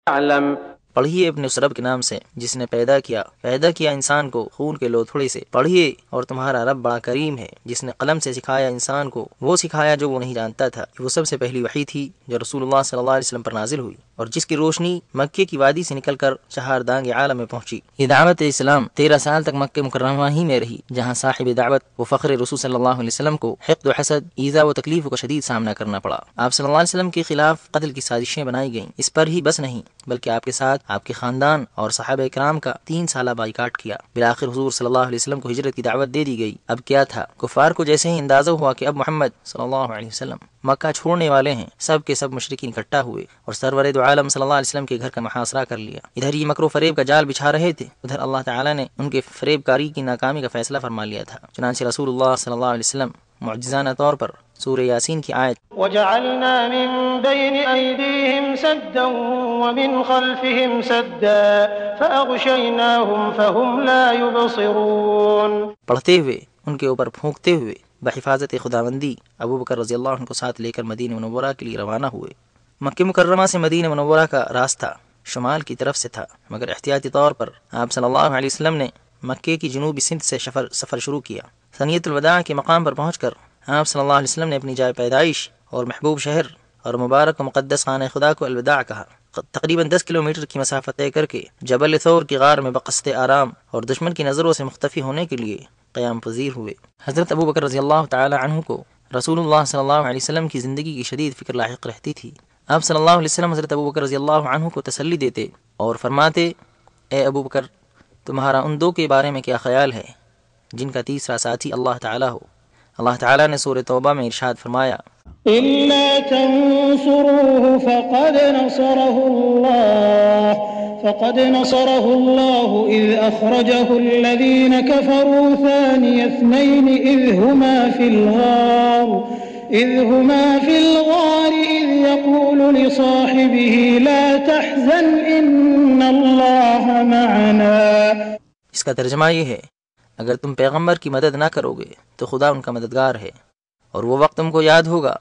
يعلم پڑھیے اپنے اس رب کے نام سے جس نے پیدا کیا انسان کو خون کے لوتھڑے سے۔ پڑھیے اور تمہارا رب بڑا کریم ہے جس نے قلم سے سکھایا انسان کو وہ سکھایا جو وہ نہیں جانتا تھا۔ وہ سب سے پہلی وحی تھی جو رسول اللہ صلی اللہ علیہ وسلم پر نازل ہوئی اور جس کی روشنی مکے کی وادی سے نکل کر چہار دانگ عالم میں پہنچی۔ یہ دعوت اسلام 13 سال تک مکہ مکرمہ ہی میں رہی، جہاں صاحب دعوت و فخر رسول صلی اللہ علیہ وسلم کو حقد و حسد، ایذا و تکلیف کا شدید سامنا کرنا پڑا۔ آپ صلی اللہ علیہ وسلم کے خلاف قتل کی سازشیں بنائی گئیں۔ اس پر ہی بس نہیں بلکہ آپ کے ساتھ آپ کے خاندان اور صحابہ کرام کا 3 سالہ بائیکاٹ کیا۔ بالآخر حضور صلی اللہ علیہ وسلم کو ہجرت کی دعوت دے دی گئی۔ اب کیا تھا، کفار کو جیسے ہی اندازہ ہوا کہ اب محمد صلی اللہ علیہ وسلم مکہ چھوڑنے والے ہیں، سب کے سب مشرکین اکٹھا ہوئے اور سرور دو عالم صلی اللہ علیہ وسلم کے گھر کا محاصرہ کر لیا۔ ادھر یہ مکر و فریب کا جال بچھا رہے تھے، ادھر اللہ تعالی نے ان کے فریب کاری کی ناکامی کا فیصلہ فرما لیا تھا۔ چنانچہ رسول اللہ صلی اللہ علیہ وسلم معجزانہ طور پر سورہ یاسین کی آیت وجعلنا من بين أيديهم سدا ومن خلفهم سدا فأغشيناهم فهم لا يبصرون پڑھتے ہوئے ان کے اوپر پھونکتے ہوئے بحفاظت خداوندی ابو بکر رضی اللہ عنہ کو ساتھ لے کر مدینہ منورہ کے لیے روانہ ہوئے۔ مکہ مکرمہ سے مدینہ منورہ کا راستہ شمال کی طرف سے تھا، مگر احتیاطی طور پر آپ صلی اللہ علیہ وسلم نے مکے کی جنوبی سمت سے سفر شروع کیا۔ ثنیۃ الوداع کے مقام پر پہنچ کر آپ صلی اللہ علیہ وسلم نے اپنی جائے پیدائش اور محبوب شہر اور مبارک و مقدس خانہ خدا کو الوداع کہا۔ تقریباً 10 کلومیٹر کی مسافت طے کر کے جبل ثور کی غار میں بقصد آرام اور دشمن کی نظروں سے مختفی ہونے کے لیے قیام پذیر ہوئے۔ حضرت ابو بکر رضی اللہ تعالی عنہ کو رسول اللہ صلی اللہ علیہ وسلم کی زندگی کی شدید فکر لاحق رہتی تھی۔ آپ صلی اللہ علیہ وسلم حضرت ابو بکر رضی اللہ عنہ کو تسلی دیتے اور فرماتے، اے ابو بکر، تمہارا ان 2 کے بارے میں کیا خیال ہے جن کا تیسرا ساتھی اللہ تعالی ہو؟ اللہ تعالی نے سورہ توبہ میں ارشاد فرمایا، إلا تنصروه فقد نصره الله إذ أخرجه الذين كفروا ثاني اثنين إذ هما في الغار إذ يقول لصاحبه لا تحزن إن الله معنا۔ اس کا ترجمہ یہ ہے، اگر تم پیغمبر کی مدد نہ کرو گے تو خدا ان کا مددگار ہے، اور وہ وقت تم کو یاد ہوگا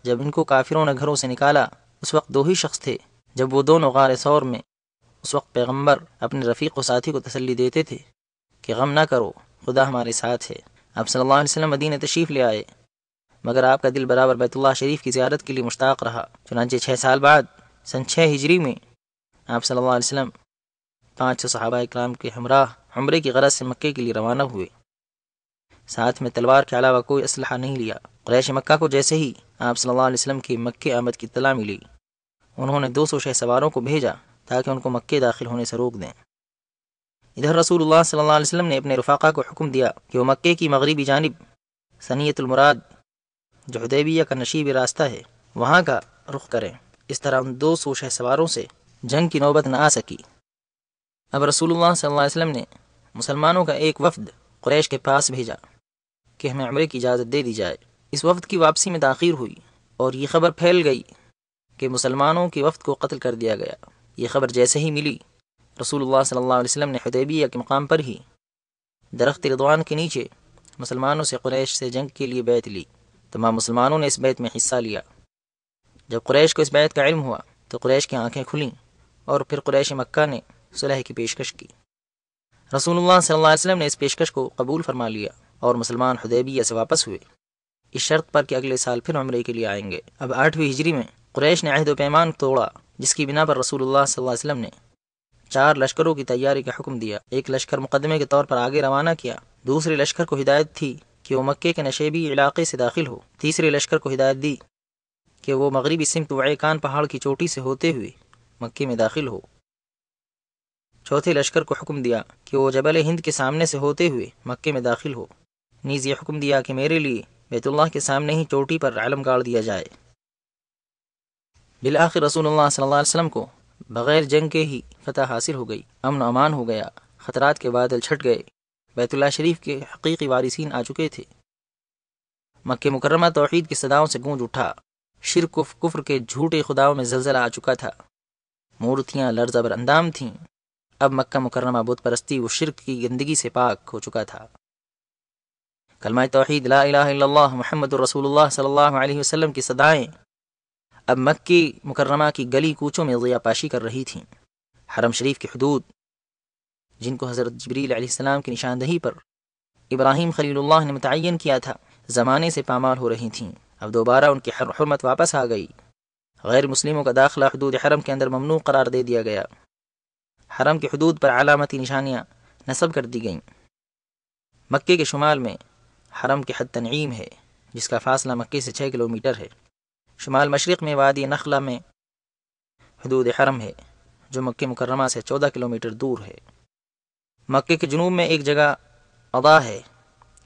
جب ان کو کافروں نے گھروں سے نکالا، اس وقت 2 ہی شخص تھے جب وہ دونوں غار ثور میں۔ اس وقت پیغمبر اپنے رفیق و ساتھی کو تسلی دیتے تھے کہ غم نہ کرو، خدا ہمارے ساتھ ہے۔ آپ صلی اللہ علیہ وسلم مدینہ تشریف لے آئے، مگر آپ کا دل برابر بیت اللہ شریف کی زیارت کے لیے مشتاق رہا۔ چنانچہ 6 سال بعد سن 6 ہجری میں آپ صلی اللہ علیہ وسلم 500 صحابہ اکرام کے ہمراہ عمرے کی غرض سے مکے کے لیے روانہ ہوئے۔ ساتھ میں تلوار کے علاوہ کوئی اسلحہ نہیں لیا۔ قریش مکہ کو جیسے ہی آپ صلی اللہ علیہ وسلم کی مکے آمد کی اطلاع ملی، انہوں نے 200 شہ سواروں کو بھیجا تاکہ ان کو مکے داخل ہونے سے روک دیں۔ ادھر رسول اللہ صلی اللہ علیہ وسلم نے اپنے رفاقہ کو حکم دیا کہ وہ مکے کی مغربی جانب ثنیۃ المراد جو حدیبیہ کا نشیب راستہ ہے وہاں کا رخ کریں۔ اس طرح ان 200 شہ سواروں سے جنگ کی نوبت نہ آ سکی۔ اب رسول اللہ صلی اللہ علیہ وسلم نے مسلمانوں کا ایک وفد قریش کے پاس بھیجا کہ ہمیں عمرے کی اجازت دے دی جائے۔ اس وفد کی واپسی میں تاخیر ہوئی اور یہ خبر پھیل گئی کہ مسلمانوں کے وفد کو قتل کر دیا گیا۔ یہ خبر جیسے ہی ملی، رسول اللہ صلی اللہ علیہ وسلم نے حدیبیہ کے مقام پر ہی درخت رضوان کے نیچے مسلمانوں سے قریش سے جنگ کے لیے بیعت لی۔ تمام مسلمانوں نے اس بیعت میں حصہ لیا۔ جب قریش کو اس بیعت کا علم ہوا تو قریش کی آنکھیں کھلیں اور پھر قریش مکہ نے صلح کی پیشکش کی۔ رسول اللہ صلی اللہ علیہ وسلم نے اس پیشکش کو قبول فرما لیا اور مسلمان حدیبیہ سے واپس ہوئے، اس شرط پر کہ اگلے سال پھر عمرے کے لیے آئیں گے۔ اب 8ویں ہجری میں قریش نے عہد و پیمان توڑا، جس کی بنا پر رسول اللہ صلی اللہ علیہ وسلم نے 4 لشکروں کی تیاری کا حکم دیا۔ ایک لشکر مقدمے کے طور پر آگے روانہ کیا، دوسرے لشکر کو ہدایت تھی کہ وہ مکے کے نشیبی علاقے سے داخل ہو، تیسرے لشکر کو ہدایت دی کہ وہ مغربی سمت وعیکان پہاڑ کی چوٹی سے ہوتے ہوئے مکے میں داخل ہو، چوتھے لشکر کو حکم دیا کہ وہ جبل ہند کے سامنے سے ہوتے ہوئے مکے میں داخل ہو، نیز یہ حکم دیا کہ میرے لیے بیت اللہ کے سامنے ہی چوٹی پر علم گاڑ دیا جائے۔ بالآخر رسول اللہ صلی اللہ علیہ وسلم کو بغیر جنگ کے ہی فتح حاصل ہو گئی، امن و امان ہو گیا، خطرات کے بادل چھٹ گئے، بیت اللہ شریف کے حقیقی وارثین آ چکے تھے۔ مکہ مکرمہ توحید کی صداؤں سے گونج اٹھا، شرک و کفر کے جھوٹے خداؤں میں زلزلہ آ چکا تھا، مورتیاں لرزبر اندام تھیں۔ اب مکہ مکرمہ بت پرستی و شرک کی گندگی سے پاک ہو چکا تھا۔ کلمہ توحید لا الہ الا اللہ محمد الرسول اللہ صلی اللہ علیہ وسلم کی صدائیں اب مکی مکرمہ کی گلی کوچوں میں ضیاء پاشی کر رہی تھیں۔ حرم شریف کی حدود، جن کو حضرت جبریل علیہ السلام کی نشاندہی پر ابراہیم خلیل اللہ نے متعین کیا تھا، زمانے سے پامال ہو رہی تھیں۔ اب دوبارہ ان کی حرمت واپس آ گئی۔ غیر مسلموں کا داخلہ حدود حرم کے اندر ممنوع قرار دے دیا گیا۔ حرم کی حدود پر علامتی نشانیاں نصب کر دی گئیں۔ مکے کے شمال میں حرم کے حد تنعیم ہے، جس کا فاصلہ مکے سے 6 کلومیٹر ہے۔ شمال مشرق میں وادی نخلہ میں حدود حرم ہے، جو مکہ مکرمہ سے 14 کلومیٹر دور ہے۔ مکے کے جنوب میں ایک جگہ اضا ہے،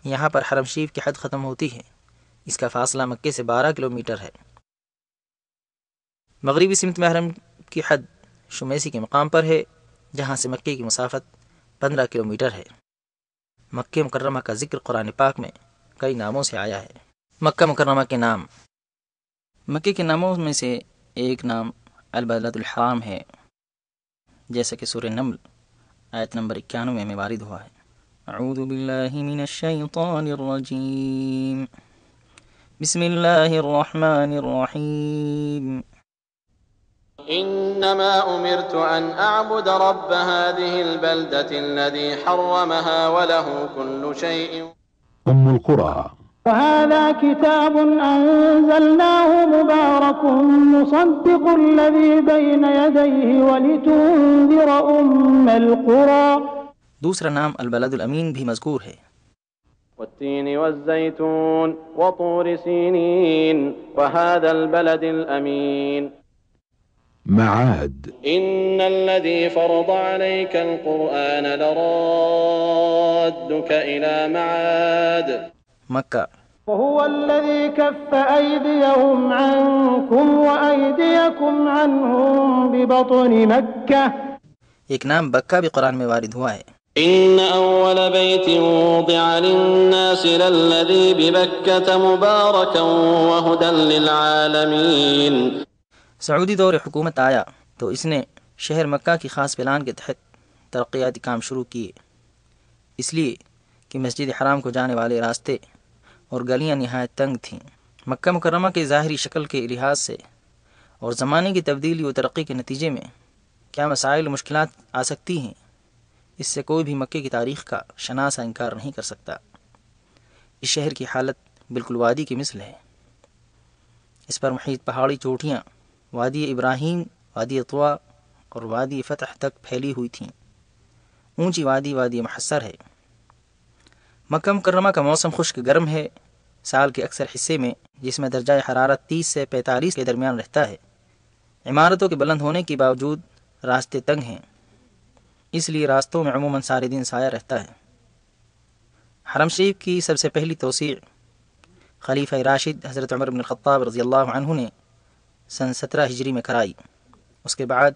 یہاں پر حرم شریف کی حد ختم ہوتی ہے، اس کا فاصلہ مکے سے 12 کلومیٹر ہے۔ مغربی سمت میں حرم کی حد شمیسی کے مقام پر ہے، جہاں سے مکے کی مسافت 15 کلومیٹر ہے۔ مکہ مکرمہ کا ذکر قرآن پاک میں کئی ناموں سے آیا ہے۔ مکہ مکرمہ کے نام، مکے کے ناموں میں سے ایک نام البلد الحرام ہے، جیسا کہ سورہ نمل آیت نمبر 91 میں وارد ہوا ہے۔ اعوذ باللہ من الشیطان الرجیم، بسم اللہ الرحمن الرحیم۔ انما امرت ان اعبد رب هذه البلدة الذي حرمها وله كل شيء۔ ام القرى. وهذا كتاب أنزلناه مبارك مصدق الذي بين يديه ولتنذر أم القرى۔ دوسرا نام البلد الامین بھی مذکور ہے۔ والتين والزيتون وطور سينين وهذا البلد الأمين۔ معاد. إن الذي فرض عليك القرآن لرادك إلى معاد۔ مکہ، وهو الذي كف أيديهم عنكم وأيديكم عنهم ببطن مكة۔ ایک نام بکہ بھی قرآن میں وارد ہوا ہے۔ إن أول بيت وضع للناس للذي ببكة مباركا وهدى للعالمين۔ سعودی دور حکومت آیا تو اس نے شہر مکہ کی خاص پلان کے تحت ترقیاتی کام شروع کیے، اس لیے کہ مسجد حرام کو جانے والے راستے اور گلیاں نہایت تنگ تھیں۔ مکہ مکرمہ کے ظاہری شکل کے لحاظ سے اور زمانے کی تبدیلی و ترقی کے نتیجے میں کیا مسائل و مشکلات آ سکتی ہیں، اس سے کوئی بھی مکے کی تاریخ کا شناسا انکار نہیں کر سکتا۔ اس شہر کی حالت بالکل وادی کی مثل ہے۔ اس پر محیط پہاڑی چوٹیاں وادی ابراہیم، وادی طوا اور وادی فتح تک پھیلی ہوئی تھیں۔ اونچی وادی وادی محصر ہے۔ مکہ مکرمہ کا موسم خشک گرم ہے سال کے اکثر حصے میں، جس میں درجہ حرارت 30 سے 45 کے درمیان رہتا ہے۔ عمارتوں کے بلند ہونے کے باوجود راستے تنگ ہیں، اس لیے راستوں میں عموماً سارے دن سایہ رہتا ہے۔ حرم شریف کی سب سے پہلی توسیع خلیفہ راشد حضرت عمر بن الخطاب رضی اللہ عنہ نے سن 17 ہجری میں کرائی۔ اس کے بعد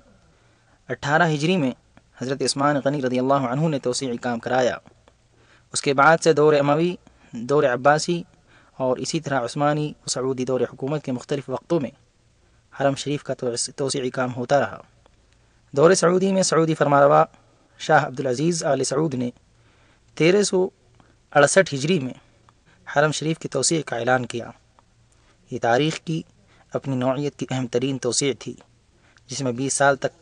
18 ہجری میں حضرت عثمان غنی رضی اللہ عنہ نے توسیعی کام کرایا۔ اس کے بعد سے دور اموی، دور عباسی اور اسی طرح عثمانی و سعودی دور حکومت کے مختلف وقتوں میں حرم شریف کا توسیعی کام ہوتا رہا۔ دور سعودی میں سعودی فرمانروا شاہ عبدالعزیز آل سعود نے 1368 ہجری میں حرم شریف کی توسیع کا اعلان کیا۔ یہ تاریخ کی اپنی نوعیت کی اہم ترین توسیع تھی، جس میں 20 سال تک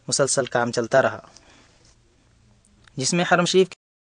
مسلسل کام چلتا رہا، جس میں حرم شریف